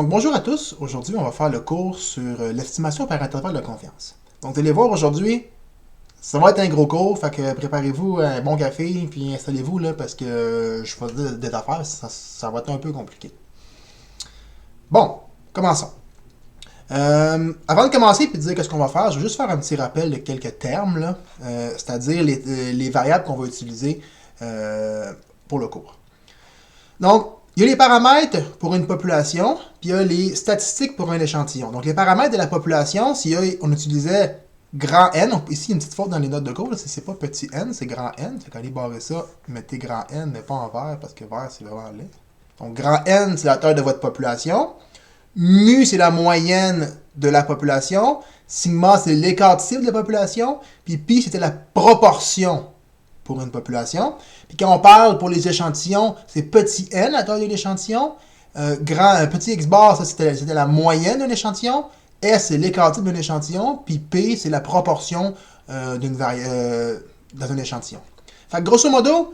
Donc bonjour à tous, aujourd'hui on va faire le cours sur l'estimation par intervalle de confiance. Donc vous allez voir aujourd'hui, ça va être un gros cours, fait que préparez-vous un bon café puis installez-vous là parce que je fais des affaires, ça va être un peu compliqué. Bon, commençons. Avant de commencer et de dire qu'est-ce qu'on va faire, je vais juste faire un petit rappel de quelques termes, là, c'est-à-dire les variables qu'on va utiliser pour le cours. Donc, il y a les paramètres pour une population, puis il y a les statistiques pour un échantillon. Donc, les paramètres de la population, si on utilisait grand N, donc ici, il y a une petite faute dans les notes de cours, c'est pas petit n, c'est grand N. Fait qu'allez barrer ça, mettez grand N, mais pas en vert, parce que vert, c'est vraiment laid. Donc, grand N, c'est la taille de votre population. Mu, c'est la moyenne de la population. Sigma, c'est l'écart cible de la population. Puis pi, c'était la proportion pour une population. Puis quand on parle pour les échantillons, c'est petit n, la taille de l'échantillon. Petit x bar, ça c'était la moyenne d'un échantillon. S, c'est l'écart type d'un échantillon. Puis P, c'est la proportion dans un échantillon. Fait que grosso modo,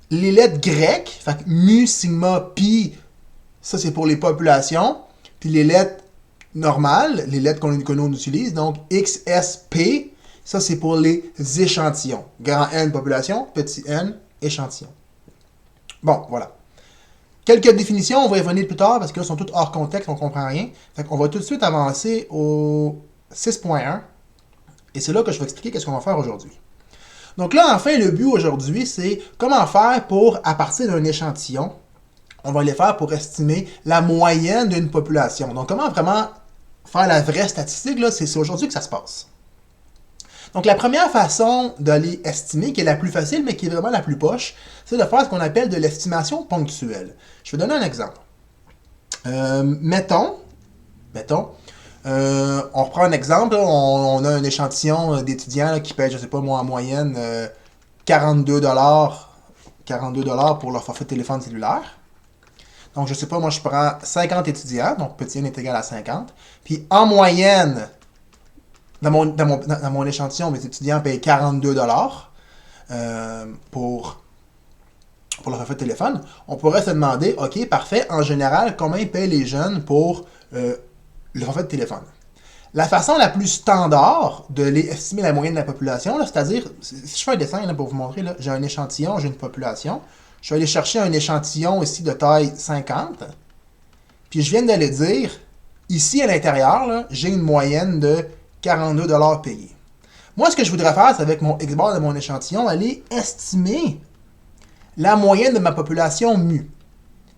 les lettres grecques, fait que mu, sigma, pi, ça c'est pour les populations. Puis les lettres normales, les lettres qu'on utilise, donc X, S, P, ça, c'est pour les échantillons. Grand N, population. Petit n, échantillon. Bon, voilà. Quelques définitions, on va y revenir plus tard parce que là, sont toutes hors contexte, on ne comprend rien. Fait qu'on va tout de suite avancer au 6.1. Et c'est là que je vais expliquer qu'est-ce qu'on va faire aujourd'hui. Donc là, enfin, le but aujourd'hui, c'est comment faire pour, à partir d'un échantillon, on va les faire pour estimer la moyenne d'une population. Donc, comment vraiment faire la vraie statistique, là, c'est aujourd'hui que ça se passe. Donc, la première façon d'aller estimer, qui est la plus facile, mais qui est vraiment la plus poche, c'est de faire ce qu'on appelle de l'estimation ponctuelle. Je vais donner un exemple. Mettons, on reprend un exemple, là, on a un échantillon d'étudiants là, qui paye, je ne sais pas moi, en moyenne 42 pour leur forfait de téléphone cellulaire. Donc, je ne sais pas, moi, je prends 50 étudiants, donc petit n est égal à 50. Puis, en moyenne, dans mon échantillon, mes étudiants payent 42 pour leur forfait de téléphone. On pourrait se demander, OK, parfait, en général, combien payent les jeunes pour le forfait de téléphone? La façon la plus standard de estimer la moyenne de la population, c'est-à-dire, si je fais un dessin là, pour vous montrer, j'ai un échantillon, j'ai une population. Je vais aller chercher un échantillon ici de taille 50. Puis je viens de le dire, ici à l'intérieur, j'ai une moyenne de 42 $ payés. Moi, ce que je voudrais faire, c'est avec mon X-bar de mon échantillon, aller estimer la moyenne de ma population mu.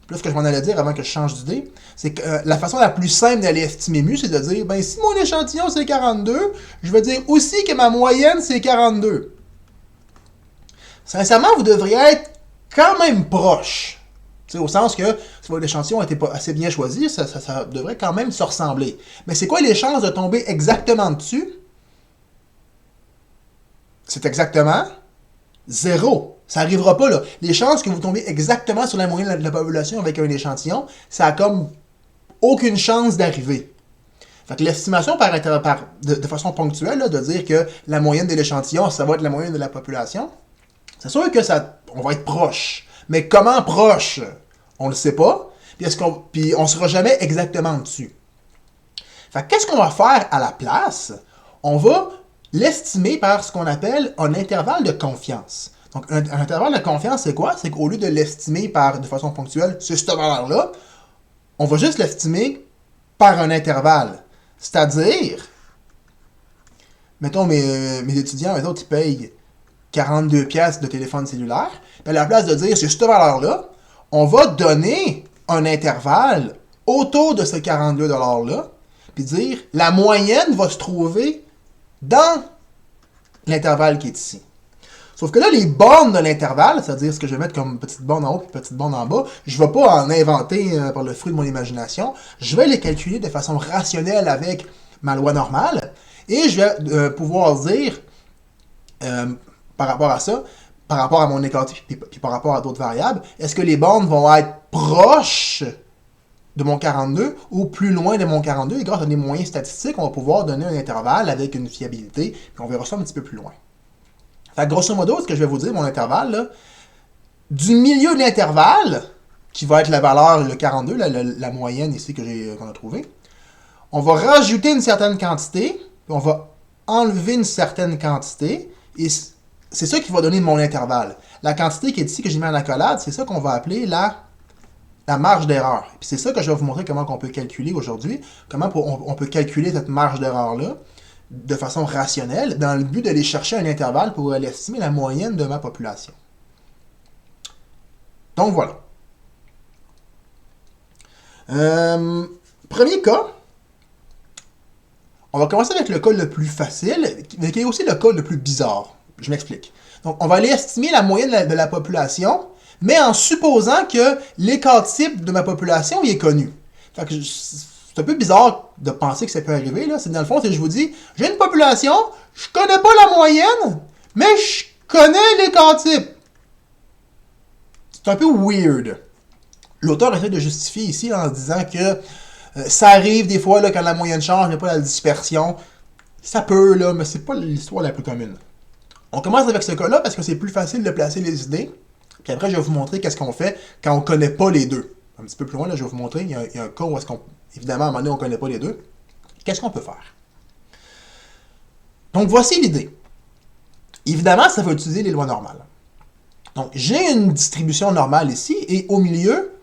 Puis là, ce que je m'en allais dire avant que je change d'idée, c'est que la façon la plus simple d'aller estimer mu, c'est de dire, ben si mon échantillon c'est 42, je vais dire aussi que ma moyenne c'est 42. Sincèrement, vous devriez être quand même proche. T'sais, au sens que si votre échantillon n'était pas assez bien choisi, ça devrait quand même se ressembler. Mais c'est quoi les chances de tomber exactement dessus? C'est exactement 0. Ça n'arrivera pas, là. Les chances que vous tombiez exactement sur la moyenne de la population avec un échantillon, ça a comme aucune chance d'arriver. Fait que l'estimation de façon ponctuelle, là, de dire que la moyenne de l'échantillon, ça va être la moyenne de la population, c'est sûr que on va être proche. Mais comment proche? On ne le sait pas. Puis on ne sera jamais exactement dessus. Fait que qu'est-ce qu'on va faire à la place? On va l'estimer par ce qu'on appelle un intervalle de confiance. Donc, un intervalle de confiance, c'est quoi? C'est qu'au lieu de l'estimer de façon ponctuelle, c'est cette valeur-là, on va juste l'estimer par un intervalle. C'est-à-dire, mettons mes étudiants, eux autres, ils payent 42 pièces de téléphone cellulaire. Mais à la place de dire c'est cette valeur-là, on va donner un intervalle autour de ce 42 $-là, puis dire la moyenne va se trouver dans l'intervalle qui est ici. Sauf que là, les bornes de l'intervalle, c'est-à-dire ce que je vais mettre comme petite borne en haut et petite borne en bas, je ne vais pas en inventer par le fruit de mon imagination. Je vais les calculer de façon rationnelle avec ma loi normale. Et je vais pouvoir dire, par rapport à ça, par rapport à mon écart puis par rapport à d'autres variables, est-ce que les bornes vont être proches de mon 42 ou plus loin de mon 42? Et grâce à des moyens statistiques, on va pouvoir donner un intervalle avec une fiabilité, puis on verra ça un petit peu plus loin. Fait que grosso modo, ce que je vais vous dire, mon intervalle, là, du milieu de l'intervalle, qui va être la valeur, le 42, la moyenne ici qu'on a trouvée. On va rajouter une certaine quantité, puis on va enlever une certaine quantité, et c'est ça qui va donner mon intervalle. La quantité qui est ici, que j'ai mis en accolade, c'est ça qu'on va appeler la marge d'erreur. Puis c'est ça que je vais vous montrer comment on peut calculer aujourd'hui, comment on peut calculer cette marge d'erreur-là de façon rationnelle, dans le but d'aller chercher un intervalle pour aller estimer la moyenne de ma population. Donc voilà. Premier cas, on va commencer avec le cas le plus facile, mais qui est aussi le cas le plus bizarre. Je m'explique. Donc, on va aller estimer la moyenne de la population, mais en supposant que l'écart type de ma population il est connu. Fait que c'est un peu bizarre de penser que ça peut arriver. Là. C'est dans le fond, c'est je vous dis, j'ai une population, je connais pas la moyenne, mais je connais l'écart type. C'est un peu weird. L'auteur essaie de justifier ici en disant que ça arrive des fois là, quand la moyenne change, il n'y a pas la dispersion. Ça peut, là, mais c'est pas l'histoire la plus commune. On commence avec ce cas-là parce que c'est plus facile de placer les idées. Puis après, je vais vous montrer qu'est-ce qu'on fait quand on ne connaît pas les deux. Un petit peu plus loin, là, je vais vous montrer. Il y a un cas où, évidemment, à un moment donné, on ne connaît pas les deux. Qu'est-ce qu'on peut faire? Donc, voici l'idée. Évidemment, ça va utiliser les lois normales. Donc, j'ai une distribution normale ici, et au milieu,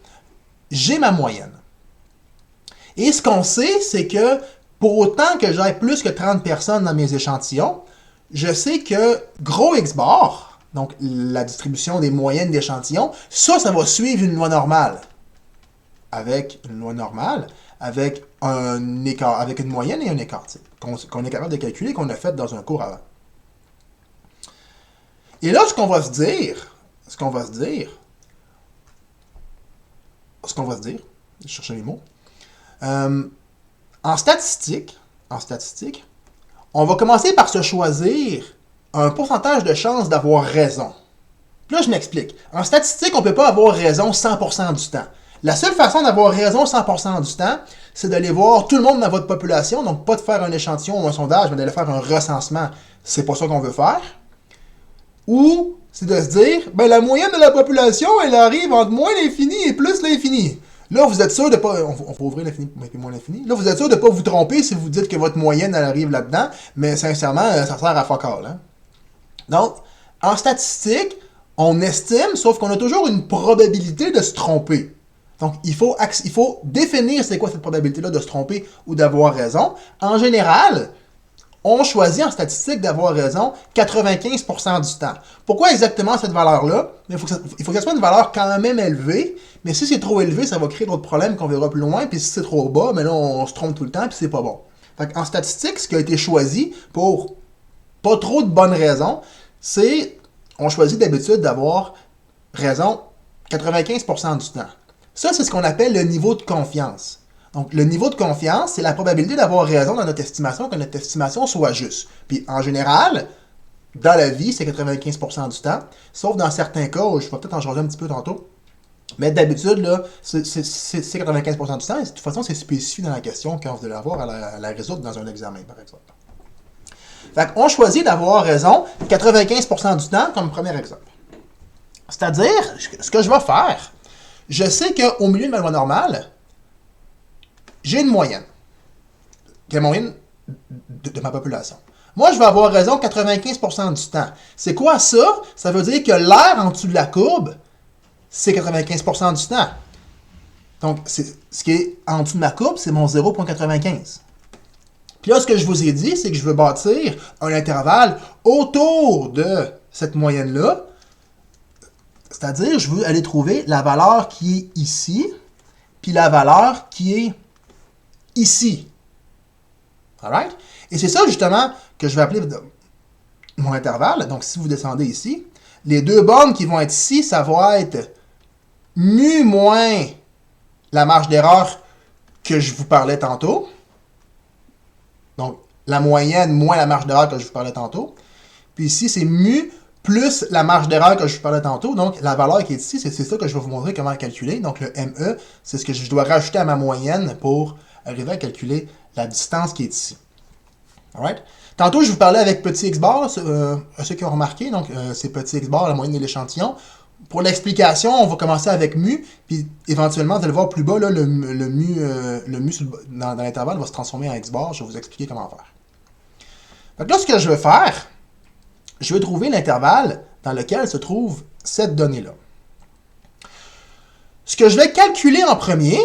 j'ai ma moyenne. Et ce qu'on sait, c'est que pour autant que j'aie plus que 30 personnes dans mes échantillons, je sais que gros X bar, donc la distribution des moyennes d'échantillons, ça va suivre une loi normale. Avec une loi normale, avec un écart, avec une moyenne et un écart type, qu'on est capable de calculer, qu'on a fait dans un cours avant. Et là, ce qu'on va se dire, je cherche les mots, en statistique, on va commencer par se choisir un pourcentage de chance d'avoir raison. Puis là, je m'explique. En statistique, on ne peut pas avoir raison 100% du temps. La seule façon d'avoir raison 100% du temps, c'est d'aller voir tout le monde dans votre population, donc pas de faire un échantillon ou un sondage, mais d'aller faire un recensement. C'est pas ça qu'on veut faire. Ou c'est de se dire, ben la moyenne de la population, elle arrive entre moins l'infini et plus l'infini. Là, vous êtes sûr de pas... On va ouvrir l'infini et moins l'infini. Là, vous êtes sûr de ne pas vous tromper si vous dites que votre moyenne, elle arrive là-dedans. Mais sincèrement, ça sert à fuck all. Hein? Donc, en statistique, on estime, sauf qu'on a toujours une probabilité de se tromper. Donc, il faut définir c'est quoi cette probabilité-là de se tromper ou d'avoir raison. En général, on choisit en statistique d'avoir raison 95% du temps. Pourquoi exactement cette valeur-là? Il faut que ça soit une valeur quand même élevée, mais si c'est trop élevé, ça va créer d'autres problèmes qu'on verra plus loin, puis si c'est trop bas, mais là, on se trompe tout le temps, puis c'est pas bon. Fait en statistique, ce qui a été choisi pour pas trop de bonnes raisons, c'est, on choisit d'habitude d'avoir raison 95% du temps. Ça, c'est ce qu'on appelle le niveau de confiance. Donc, le niveau de confiance, c'est la probabilité d'avoir raison dans notre estimation, que notre estimation soit juste. Puis, en général, dans la vie, c'est 95% du temps, sauf dans certains cas, où je vais peut-être en changer un petit peu tantôt, mais d'habitude, là, c'est 95% du temps, et de toute façon, c'est spécifié dans la question quand vous allez avoir à la résoudre dans un examen, par exemple. Fait qu'on choisit d'avoir raison 95% du temps comme premier exemple. C'est-à-dire, ce que je vais faire, je sais qu'au milieu de ma loi normale, j'ai une moyenne. Quelle moyenne de ma population. Moi, je vais avoir raison 95% du temps. C'est quoi ça? Ça veut dire que l'air en dessous de la courbe, c'est 95% du temps. Donc, ce qui est en dessous de ma courbe, c'est mon 0,95. Puis là, ce que je vous ai dit, c'est que je veux bâtir un intervalle autour de cette moyenne-là. C'est-à-dire, je veux aller trouver la valeur qui est ici, puis la valeur qui est ici. Alright? Et c'est ça, justement, que je vais appeler mon intervalle. Donc, si vous descendez ici, les deux bornes qui vont être ici, ça va être mu moins la marge d'erreur que je vous parlais tantôt. Donc, la moyenne moins la marge d'erreur que je vous parlais tantôt. Puis ici, c'est mu plus la marge d'erreur que je vous parlais tantôt. Donc, la valeur qui est ici, c'est ça que je vais vous montrer comment calculer. Donc, le ME, c'est ce que je dois rajouter à ma moyenne pour arriver à calculer la distance qui est ici. Alright? Tantôt, je vous parlais avec petit x bar, ceux qui ont remarqué. Donc, c'est petit x bar, la moyenne de l'échantillon. Pour l'explication, on va commencer avec mu, puis éventuellement, vous allez voir plus bas, là, le mu, dans l'intervalle va se transformer en x bar. Je vais vous expliquer comment faire. Fait que là, ce que je vais faire, je vais trouver l'intervalle dans lequel se trouve cette donnée-là. Ce que je vais calculer en premier,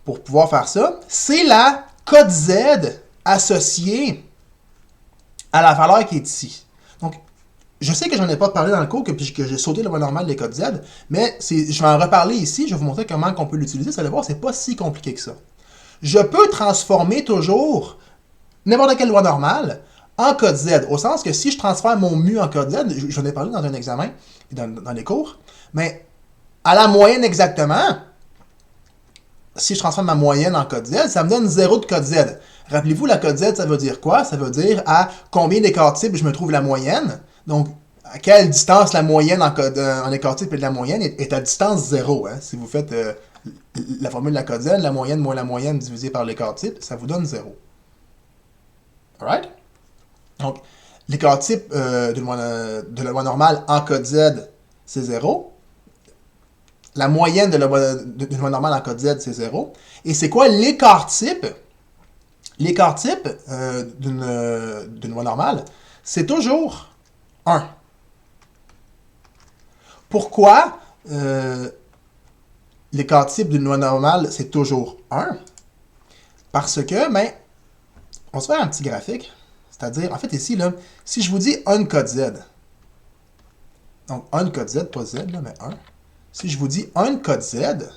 pour pouvoir faire ça, c'est la cote Z associée à la valeur qui est ici. Donc, je sais que j'en ai pas parlé dans le cours, que j'ai sauté le voie normale des codes Z, mais je vais en reparler ici, je vais vous montrer comment on peut l'utiliser. Vous allez voir, c'est pas si compliqué que ça. Je peux transformer toujours n'importe quelle loi normale en code Z, au sens que si je transfère mon mu en code Z, j'en ai parlé dans un examen, dans les cours, mais à la moyenne exactement, si je transforme ma moyenne en code Z, ça me donne 0 de code Z. Rappelez-vous, la code Z, ça veut dire quoi? Ça veut dire à combien d'écarts types je me trouve la moyenne. Donc, à quelle distance la moyenne en écart type et de la moyenne est à distance 0. Hein? Si vous faites la formule de la code Z, la moyenne moins la moyenne divisée par l'écart type, ça vous donne 0. Alright? Donc, l'écart type de la loi normale en code Z, c'est 0. La moyenne de la loi normale en code Z, c'est 0. Et c'est quoi l'écart type? L'écart type d'une loi normale, c'est toujours 1. Pourquoi l'écart type d'une loi normale, c'est toujours 1? Parce que, on se fait un petit graphique. C'est-à-dire, en fait, ici, là, si je vous dis 1 code Z, donc 1 code Z, pas Z, là, mais 1. Si je vous dis 1 code Z,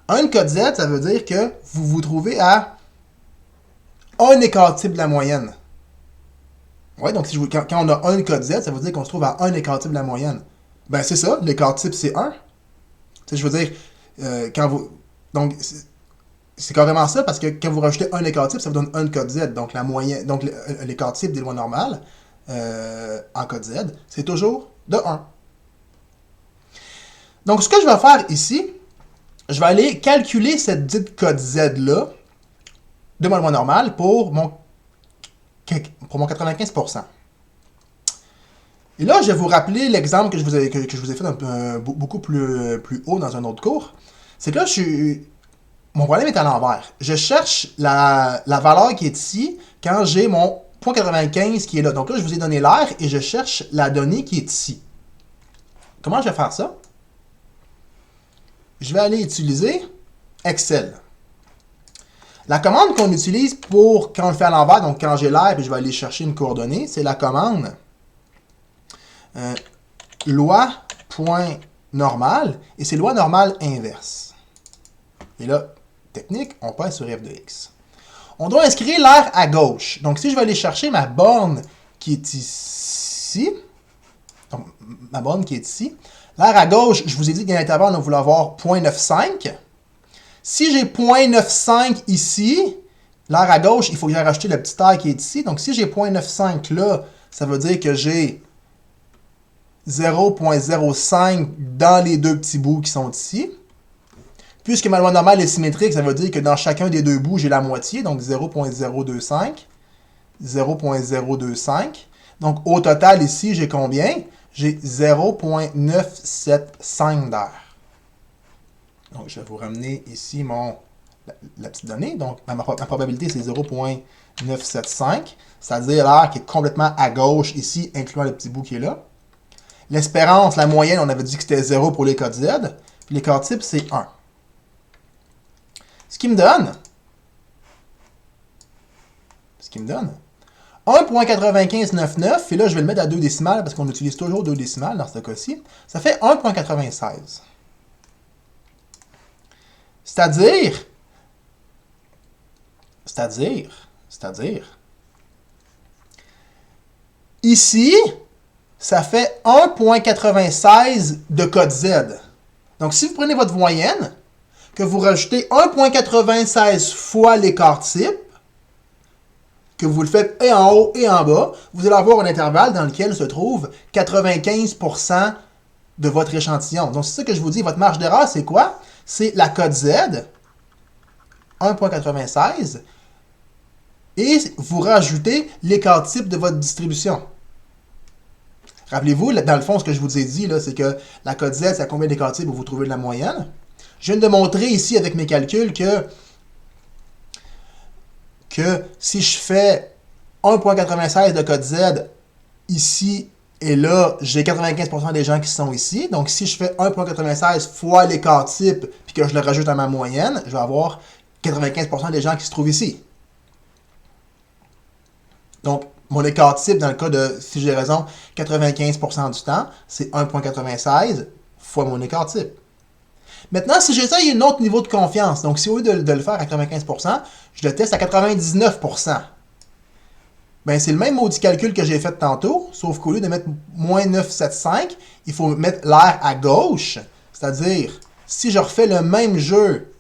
1 code Z, ça veut dire que vous vous trouvez à un écart type de la moyenne. Ouais, donc quand on a 1 code Z, ça veut dire qu'on se trouve à un écart type de la moyenne. Ben, c'est ça, l'écart type, c'est 1. Tu sais, je veux dire, donc, c'est carrément ça, parce que quand vous rajoutez un écart type, ça vous donne 1 code Z. Donc, la moyenne, donc l'écart type des lois normales en code Z, c'est toujours de 1. Donc, ce que je vais faire ici, je vais aller calculer cette dite code Z-là de ma loi normale pour mon 95%. Et là, je vais vous rappeler l'exemple que je vous ai fait beaucoup plus haut dans un autre cours. C'est que là, mon problème est à l'envers. Je cherche la valeur qui est ici quand j'ai mon 0.95 qui est là. Donc là, je vous ai donné l'air et je cherche la donnée qui est ici. Comment je vais faire ça? Je vais aller utiliser Excel. La commande qu'on utilise pour quand on le fait à l'envers, donc quand j'ai l'air et je vais aller chercher une coordonnée, c'est la commande loi.normal et c'est loi normale inverse. Et là, technique, on passe sur f de x. On doit inscrire l'air à gauche. Donc, si je vais aller chercher ma borne qui est ici, donc ma borne qui est ici, l'air à gauche, je vous ai dit qu'à l'intervalle, on va vouloir avoir 0.95. Si j'ai 0.95 ici, l'air à gauche, il faut que j'aille rajouter le petit air qui est ici. Donc, si j'ai 0.95 là, ça veut dire que j'ai 0.05 dans les deux petits bouts qui sont ici. Puisque ma loi normale est symétrique, ça veut dire que dans chacun des deux bouts, j'ai la moitié, donc 0.025, 0.025. Donc, au total, ici, j'ai combien? J'ai 0.975 d'air. Donc, je vais vous ramener ici la petite donnée. Donc, ma probabilité, c'est 0.975, c'est-à-dire l'air qui est complètement à gauche ici, incluant le petit bout qui est là. L'espérance, la moyenne, on avait dit que c'était 0 pour les codes Z. Puis l'écart type, c'est 1. Ce qui me donne 1.9599, et là, je vais le mettre à 2 décimales, parce qu'on utilise toujours 2 décimales dans ce cas-ci. Ça fait 1.96. C'est-à-dire, ici, ça fait 1.96 de code Z. Donc, si vous prenez votre moyenne, que vous rajoutez 1.96 fois l'écart type, que vous le faites et en haut et en bas, vous allez avoir un intervalle dans lequel se trouve 95% de votre échantillon. Donc, c'est ça que je vous dis. Votre marge d'erreur, c'est quoi? C'est la cote Z, 1.96, et vous rajoutez l'écart type de votre distribution. Rappelez-vous, dans le fond, ce que je vous ai dit, c'est que la cote Z, c'est à combien d'écarts types vous trouvez de la moyenne. Je viens de montrer ici avec mes calculs que si je fais 1.96 de cote Z ici et là, j'ai 95% des gens qui sont ici. Donc, si je fais 1.96 fois l'écart type puis que je le rajoute à ma moyenne, je vais avoir 95% des gens qui se trouvent ici. Donc, mon écart type, dans le cas de, si j'ai raison, 95% du temps, c'est 1.96 fois mon écart type. Maintenant, si j'essaye un autre niveau de confiance, donc si au lieu de le faire à 95%, je le teste à 99%. Ben, c'est le même maudit calcul que j'ai fait tantôt, sauf qu'au lieu de mettre moins 975, il faut mettre l'air à gauche. C'est-à-dire, si je refais le même jeu,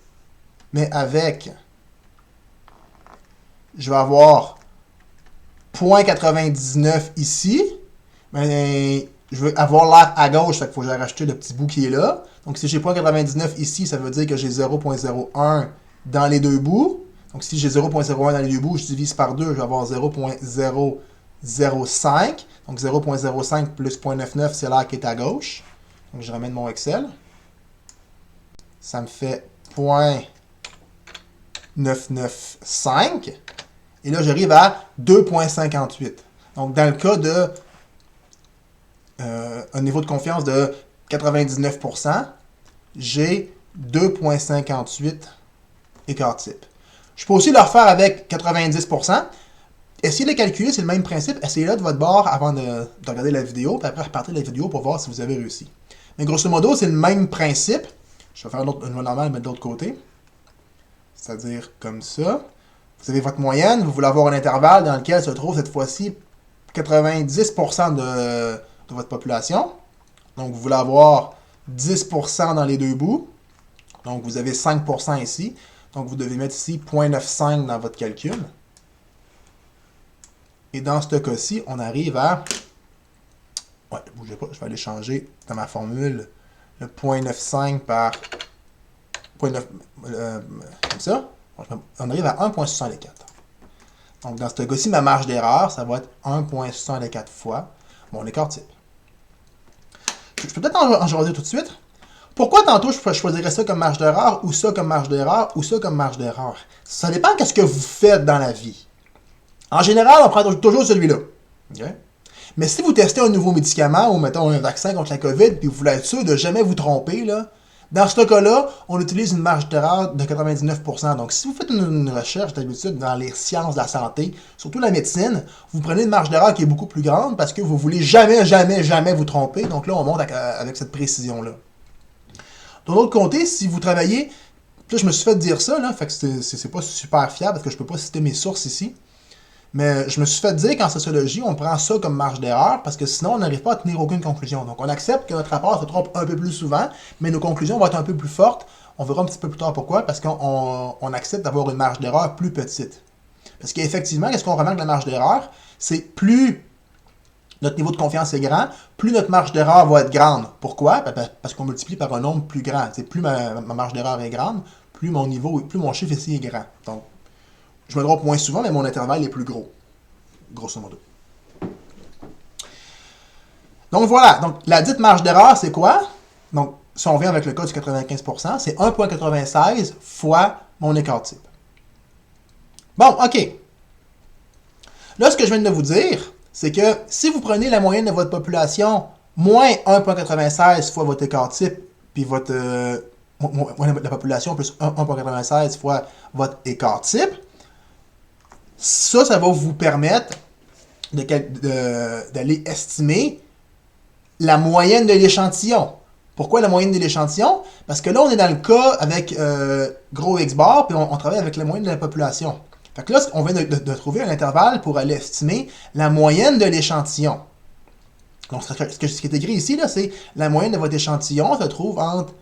mais avec, je vais avoir 0.99 ici, ben, je veux avoir l'air à gauche, fait qu'il faut que j'aille racheter le petit bout qui est là. Donc, si j'ai 0.99 ici, ça veut dire que j'ai 0.01 dans les deux bouts. Donc, si j'ai 0.01 dans les deux bouts, je divise par 2, je vais avoir 0.005. Donc, 0.05 plus 0.99, c'est l'air qui est à gauche. Donc, je ramène mon Excel. Ça me fait 0.995. Et là, j'arrive à 2.58. Donc, dans le cas de un niveau de confiance de 99%, j'ai 2.58 écart type. Je peux aussi le refaire avec 90%. Essayez de le calculer, c'est le même principe. Essayez-le de votre bord avant de regarder la vidéo, puis après repartez de la vidéo pour voir si vous avez réussi. Mais grosso modo, c'est le même principe. Je vais faire une loi normale, mettre de l'autre côté. C'est-à-dire comme ça. Vous avez votre moyenne, vous voulez avoir un intervalle dans lequel se trouve cette fois-ci 90% de votre population. Donc, vous voulez avoir 10% dans les deux bouts. Donc, vous avez 5% ici. Donc, vous devez mettre ici 0.95 dans votre calcul. Et dans ce cas-ci, on arrive à... Ouais, ne bougez pas, je vais aller changer dans ma formule le 0.95 par... 0.9, comme ça. On arrive à 1.64. Donc, dans ce cas-ci, ma marge d'erreur, ça va être 1.64 fois mon écart type. Je peux peut-être en jaser tout de suite. Pourquoi tantôt je choisirais ça comme marge d'erreur, ou ça comme marge d'erreur, ou ça comme marge d'erreur? Ça dépend de ce que vous faites dans la vie. En général, on prend toujours celui-là. Okay? Mais si vous testez un nouveau médicament, ou mettons un vaccin contre la COVID, puis vous voulez être sûr de ne jamais vous tromper, là, dans ce cas-là, on utilise une marge d'erreur de 99%. Donc, si vous faites une recherche d'habitude dans les sciences de la santé, surtout la médecine, vous prenez une marge d'erreur qui est beaucoup plus grande parce que vous voulez jamais, jamais, jamais vous tromper. Donc là, on monte avec cette précision-là. D'un autre côté, si vous travaillez, là, je me suis fait dire ça, là, fait que c'est pas super fiable parce que je peux pas citer mes sources ici. Mais je me suis fait dire qu'en sociologie, on prend ça comme marge d'erreur parce que sinon, on n'arrive pas à tenir aucune conclusion. Donc, on accepte que notre rapport se trompe un peu plus souvent, mais nos conclusions vont être un peu plus fortes. On verra un petit peu plus tard pourquoi, parce qu'on accepte d'avoir une marge d'erreur plus petite. Parce qu'effectivement, qu'est-ce qu'on remarque de la marge d'erreur? C'est plus notre niveau de confiance est grand, plus notre marge d'erreur va être grande. Pourquoi? Parce qu'on multiplie par un nombre plus grand. C'est plus ma marge d'erreur est grande, plus mon chiffre ici est grand. Donc, je me trompe moins souvent, mais mon intervalle est plus gros. Grosso modo. Donc voilà. Donc la dite marge d'erreur, c'est quoi? Donc, si on vient avec le cas du 95%, c'est 1.96 fois mon écart type. Bon, OK. Là, ce que je viens de vous dire, c'est que si vous prenez la moyenne de votre population moins 1.96 fois votre écart type, puis votre la population plus 1.96 fois votre écart type, ça va vous permettre d'aller estimer la moyenne de l'échantillon. Pourquoi la moyenne de l'échantillon? Parce que là, on est dans le cas avec gros X bar, puis on travaille avec la moyenne de la population. Fait que là, on vient de trouver un intervalle pour aller estimer la moyenne de l'échantillon. Donc, ce qui est écrit ici, c'est la moyenne de votre échantillon se trouve entre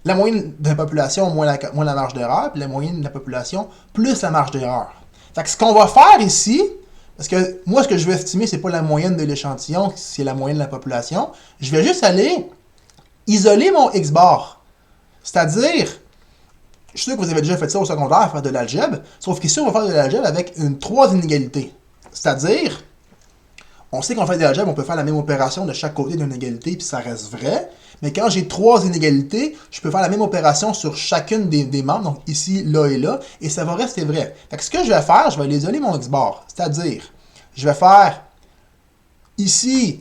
la moyenne de la population moins la marge d'erreur, puis la moyenne de la population plus la marge d'erreur. Fait que ce qu'on va faire ici, parce que moi, ce que je veux estimer, c'est pas la moyenne de l'échantillon, c'est la moyenne de la population. Je vais juste aller isoler mon X-bar. C'est-à-dire, je suis sûr que vous avez déjà fait ça au secondaire, faire de l'algèbre, sauf qu'ici, on va faire de l'algèbre avec 3 inégalités. C'est-à-dire, On sait qu'on fait de l'algèbre, on peut faire la même opération de chaque côté d'une égalité, puis ça reste vrai. Mais quand j'ai 3 inégalités, je peux faire la même opération sur chacune des membres, donc ici, là et là, et ça va rester vrai. Fait que ce que je vais faire, je vais isoler mon x-bar. C'est-à-dire, je vais faire ici,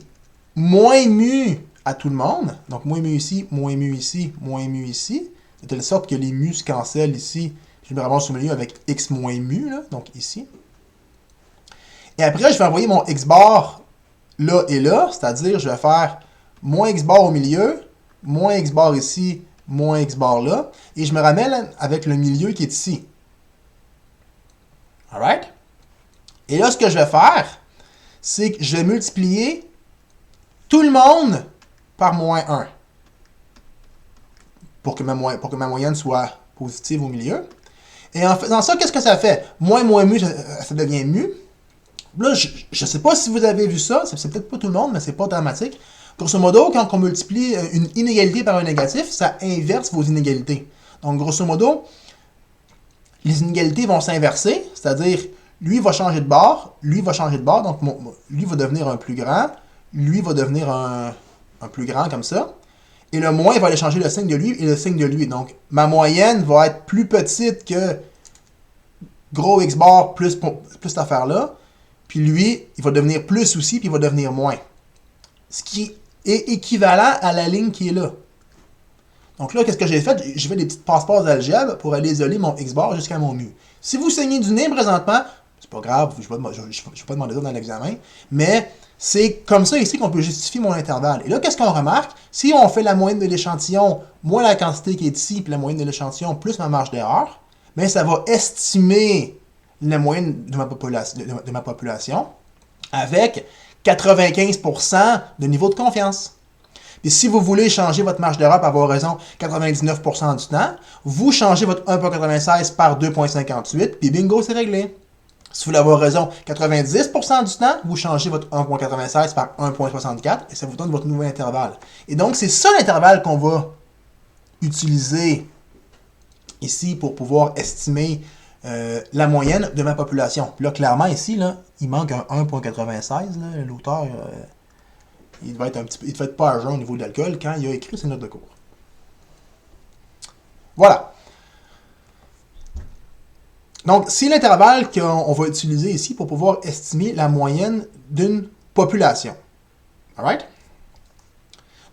moins mu à tout le monde. Donc, moins mu ici, moins mu ici, moins mu ici. De telle sorte que les mu se cancellent ici. Je me ramasse au milieu avec x moins mu, là, donc ici. Et après, je vais envoyer mon x-bar là et là, c'est-à-dire je vais faire moins x-bar au milieu, moins x-bar ici, moins x-bar là, et je me ramène avec le milieu qui est ici. Alright? Et là, ce que je vais faire, c'est que je vais multiplier tout le monde par moins 1 pour que ma moyenne soit positive au milieu. Et en faisant ça, qu'est-ce que ça fait? Moins mu, ça devient mu. Là, je ne sais pas si vous avez vu ça, c'est peut-être pas tout le monde, mais c'est pas dramatique. Grosso modo, quand on multiplie une inégalité par un négatif, ça inverse vos inégalités. Donc, grosso modo, les inégalités vont s'inverser, c'est-à-dire, lui va changer de bord, lui va changer de bord, donc lui va devenir un plus grand, lui va devenir un plus grand comme ça, et le moins va aller changer le signe de lui et le signe de lui. Donc, ma moyenne va être plus petite que gros x bar plus cette affaire-là, puis lui, il va devenir plus aussi, puis il va devenir moins. Ce qui est équivalent à la ligne qui est là. Donc là, qu'est-ce que j'ai fait? J'ai fait des petites passeports d'algèbre pour aller isoler mon x-bar jusqu'à mon mu. Si vous saignez du nez présentement, c'est pas grave, je ne vais pas demander ça dans l'examen, mais c'est comme ça ici qu'on peut justifier mon intervalle. Et là, qu'est-ce qu'on remarque? Si on fait la moyenne de l'échantillon, moins la quantité qui est ici, puis la moyenne de l'échantillon, plus ma marge d'erreur, bien, ça va estimer la moyenne de ma population avec 95% de niveau de confiance. Et si vous voulez changer votre marge d'erreur pour avoir raison 99% du temps, vous changez votre 1.96 par 2.58, puis bingo, c'est réglé. Si vous voulez avoir raison 90% du temps, vous changez votre 1.96 par 1.64 et ça vous donne votre nouvel intervalle. Et donc, c'est ça l'intervalle qu'on va utiliser ici pour pouvoir estimer la moyenne de ma population. Puis là, clairement, ici, là, il manque un 1.96. L'auteur, il devait être pas à jeun au niveau de l'alcool quand il a écrit ses notes de cours. Voilà. Donc, c'est l'intervalle qu'on va utiliser ici pour pouvoir estimer la moyenne d'une population. Alright?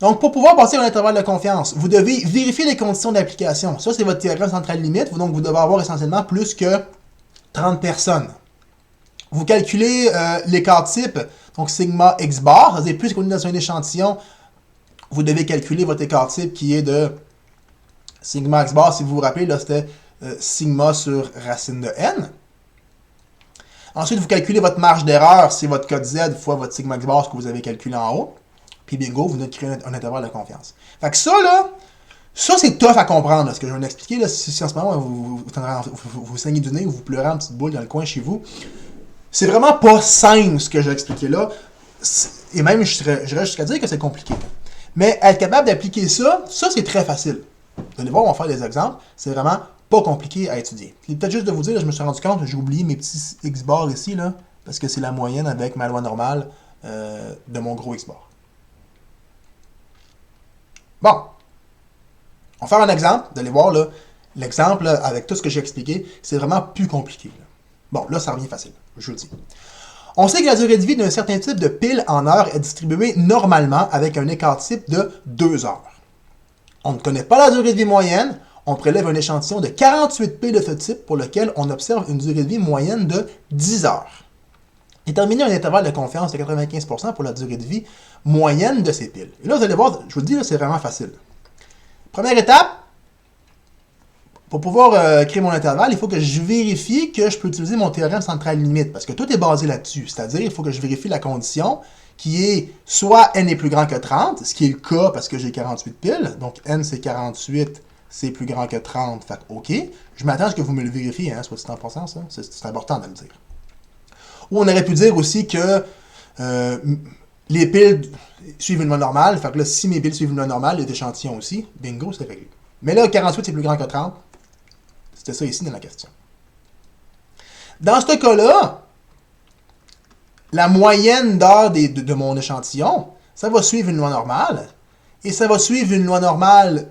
Donc, pour pouvoir passer à un intervalle de confiance, vous devez vérifier les conditions d'application. Ça, c'est votre théorème central limite. Donc, vous devez avoir essentiellement plus que 30 personnes. Vous calculez l'écart type, donc sigma x bar, c'est-à-dire plus qu'on est dans un échantillon, vous devez calculer votre écart type qui est de sigma x bar. Si vous vous rappelez, là, c'était sigma sur racine de n. Ensuite, vous calculez votre marge d'erreur, c'est votre code Z fois votre sigma x bar, ce que vous avez calculé en haut. Puis bingo, vous venez de créer un intervalle de confiance. Fait que ça, là, ça c'est tough à comprendre, là, ce que je viens d'expliquer. Là, si en ce moment vous saignez du nez ou vous pleurez en petite boule dans le coin chez vous, c'est vraiment pas simple ce que j'ai expliqué là. Et même, j'irais jusqu'à dire que c'est compliqué. Mais être capable d'appliquer ça c'est très facile. Vous allez voir, on va faire des exemples. C'est vraiment pas compliqué à étudier. Peut-être juste de vous dire, là, je me suis rendu compte que j'ai oublié mes petits x-bars ici, là, parce que c'est la moyenne avec ma loi normale de mon gros x-bar. Bon. On va faire un exemple. Vous allez voir, là, l'exemple, avec tout ce que j'ai expliqué, c'est vraiment plus compliqué. Là. Bon, là, ça revient facile, je vous le dis. On sait que la durée de vie d'un certain type de pile en heure est distribuée normalement avec un écart type de 2 heures. On ne connaît pas la durée de vie moyenne. On prélève un échantillon de 48 piles de ce type pour lequel on observe une durée de vie moyenne de 10 heures. Déterminer un intervalle de confiance de 95% pour la durée de vie moyenne de ces piles. Et là, vous allez voir, je vous le dis, c'est vraiment facile. Première étape, pour pouvoir créer mon intervalle, il faut que je vérifie que je peux utiliser mon théorème central limite, parce que tout est basé là-dessus. C'est-à-dire, il faut que je vérifie la condition qui est soit n est plus grand que 30, ce qui est le cas parce que j'ai 48 piles. Donc, n c'est 48, c'est plus grand que 30, fait OK. Je m'attends à ce que vous me le vérifiez, hein, soit dit en passant, ça. C'est important de le dire. Ou on aurait pu dire aussi que les piles suivent une loi normale. Fait que là, si mes piles suivent une loi normale, les échantillons aussi, bingo, c'est réglé. Mais là, 48, c'est plus grand que 30. C'était ça ici dans la question. Dans ce cas-là, la moyenne d'heures de mon échantillon, ça va suivre une loi normale. Et ça va suivre une loi normale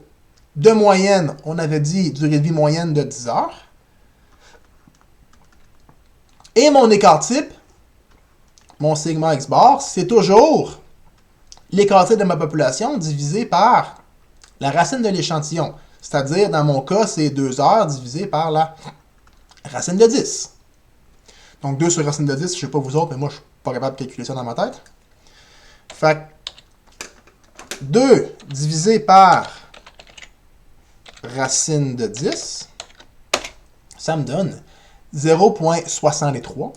de moyenne. On avait dit durée de vie moyenne de 10 heures. Et mon écart type, mon sigma x bar, c'est toujours l'écart type de ma population divisé par la racine de l'échantillon. C'est-à-dire, dans mon cas, c'est 2 heures divisé par la racine de 10. Donc 2 sur racine de 10, je ne sais pas vous autres, mais moi, je ne suis pas capable de calculer ça dans ma tête. Fait que 2 divisé par racine de 10, ça me donne 0,63.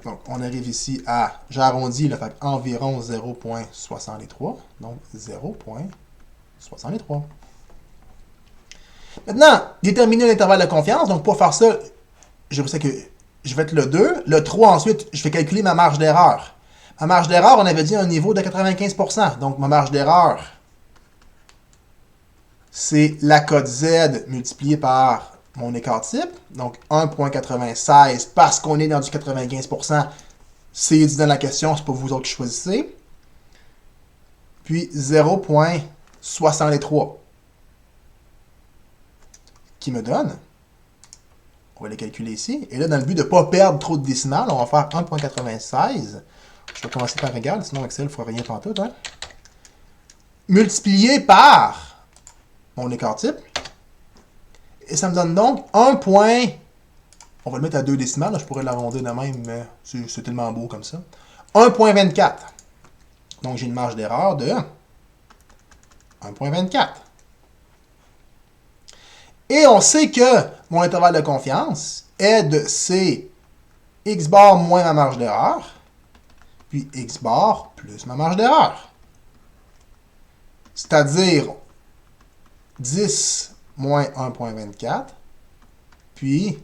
Donc, on arrive ici à, j'arrondis, fait environ 0,63. Donc, 0,63. Maintenant, déterminer l'intervalle de confiance. Donc, pour faire ça, je sais que je vais être le 2. Le 3, ensuite, je vais calculer ma marge d'erreur. Ma marge d'erreur, on avait dit un niveau de 95%. Donc, ma marge d'erreur, c'est la cote Z multipliée par mon écart type. Donc, 1,96 parce qu'on est dans du 95%. C'est dit dans la question, c'est pas vous autres qui choisissez. Puis, 0,63 qui me donne, on va les calculer ici. Et là, dans le but de ne pas perdre trop de décimales, on va faire 1,96. Je vais commencer par égal, sinon Excel ne fera rien pantoute. Hein? Multiplié par mon écart type. Et ça me donne donc 1 point... On va le mettre à 2 décimales. Là, je pourrais l'arrondir de même, mais c'est tellement beau comme ça. 1,24. Donc, j'ai une marge d'erreur de 1,24. Et on sait que mon intervalle de confiance est de C x bar moins ma marge d'erreur, puis x bar plus ma marge d'erreur. C'est-à-dire 10 moins 1,24, puis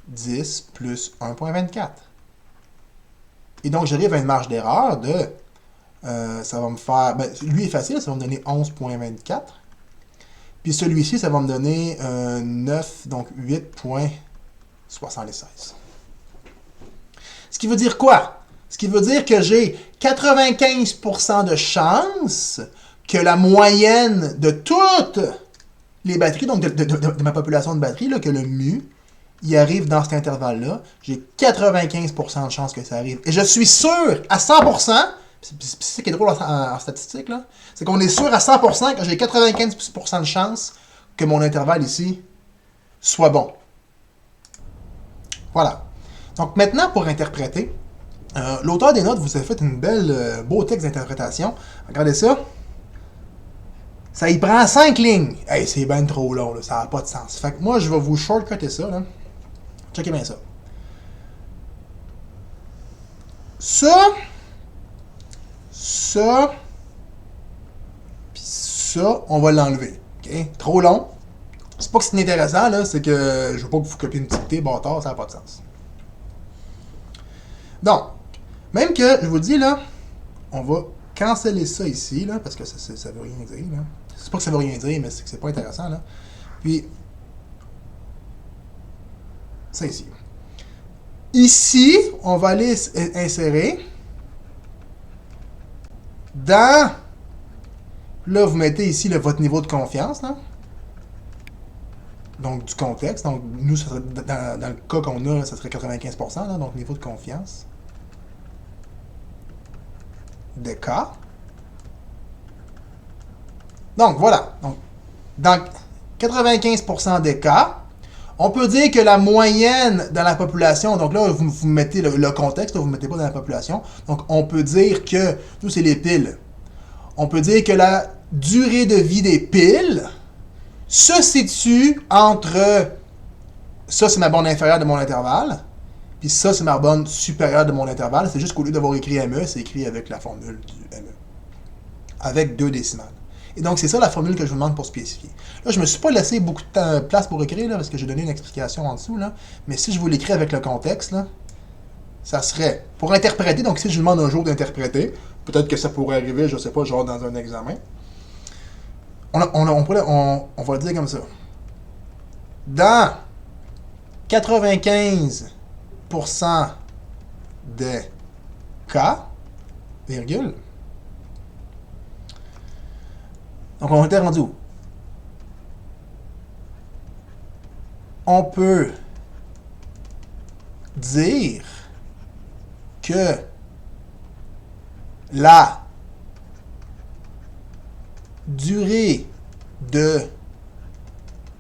10 plus 1,24. Et donc, j'arrive à une marge d'erreur de... ça va me faire... Ben, lui est facile, ça va me donner 11,24. Puis celui-ci, ça va me donner 9, donc 8,76. Ce qui veut dire quoi? Ce qui veut dire que j'ai 95% de chance que la moyenne de toutes les batteries, donc de ma population de batteries, là, que le mu, il arrive dans cet intervalle-là. J'ai 95% de chance que ça arrive. Et je suis sûr à 100%, c'est ça qui est drôle en statistique, là, c'est qu'on est sûr à 100% que j'ai 95% de chance que mon intervalle ici soit bon. Voilà. Donc maintenant, pour interpréter, l'auteur des notes vous a fait une belle, beau texte d'interprétation. Regardez ça. Ça y prend 5 lignes. Hey, c'est bien trop long, là, ça n'a pas de sens. Fait que moi, je vais vous shortcutter ça. Là. Checkez bien ça. Ça, puis ça, on va l'enlever. Okay? Trop long. C'est pas que c'est inintéressant, là, c'est que je veux pas que vous copiez une dictée, bâtard, ça n'a pas de sens. Donc, même que, je vous dis, là, on va canceller ça ici, là, parce que ça veut rien dire, là. C'est pas que ça veut rien dire, mais c'est que c'est pas intéressant, là. Puis, ça ici. Ici, on va aller insérer dans... Là, vous mettez ici votre niveau de confiance, là. Donc, du contexte. Donc, nous, ça serait, dans le cas qu'on a, ça serait 95%, là, donc niveau de confiance. De K. Donc, voilà. Donc, dans 95% des cas, on peut dire que la moyenne dans la population, donc là, vous mettez le contexte, là, vous ne mettez pas dans la population, donc on peut dire que, nous, c'est les piles. On peut dire que la durée de vie des piles se situe entre, ça c'est ma borne inférieure de mon intervalle, puis ça c'est ma borne supérieure de mon intervalle. C'est juste qu'au lieu d'avoir écrit ME, c'est écrit avec la formule du ME. Avec 2 décimales. Et donc c'est ça la formule que je vous demande pour spécifier. Là, je ne me suis pas laissé beaucoup de place pour écrire, là, parce que j'ai donné une explication en dessous, là. Mais si je vous l'écris avec le contexte, là, ça serait, pour interpréter, donc si je vous demande un jour d'interpréter, peut-être que ça pourrait arriver, je ne sais pas, genre dans un examen, on va le dire comme ça. Dans 95 % des cas, virgule. Donc, on était rendu où? On peut dire que la durée de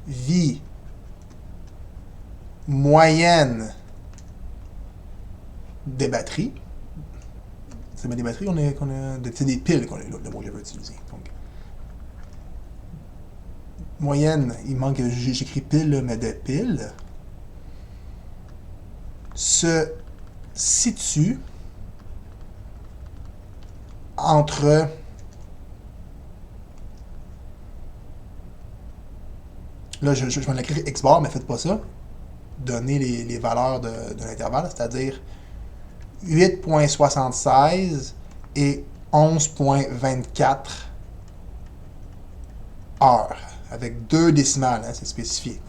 vie moyenne des batteries, c'est des batteries c'est des piles qu'on a, le mot que j'avais utilisé. Donc, moyenne, il manque, j'écris pile, mais des piles, se situe entre là, je vais l'écrire X bar, mais faites pas ça. Donnez les valeurs de l'intervalle, c'est-à-dire 8.76 et 11.24 heures, avec 2 décimales, hein, c'est spécifié.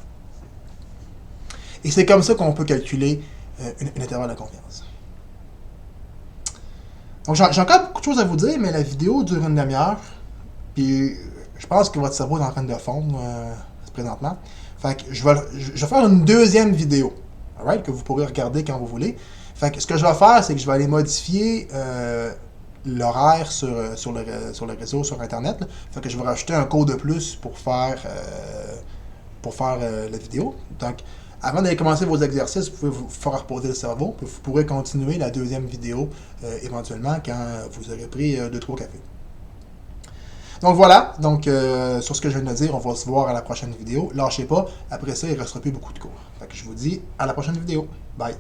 Et c'est comme ça qu'on peut calculer une intervalle de confiance. Donc j'ai encore beaucoup de choses à vous dire, mais la vidéo dure une demi-heure. Puis je pense que votre cerveau est en train de fondre présentement. Fait que je vais faire une deuxième vidéo, alright, que vous pourrez regarder quand vous voulez. Fait que ce que je vais faire, c'est que je vais aller modifier l'horaire sur le réseau, sur Internet. Là. Fait que je vais rajouter un code de plus pour faire la vidéo. Donc, avant d'aller commencer vos exercices, vous pouvez vous faire reposer le cerveau. Puis vous pourrez continuer la deuxième vidéo éventuellement quand vous aurez pris 2-3 cafés. Donc voilà, sur ce que je viens de dire, on va se voir à la prochaine vidéo. Lâchez pas, après ça, il ne restera plus beaucoup de cours. Fait que je vous dis à la prochaine vidéo. Bye!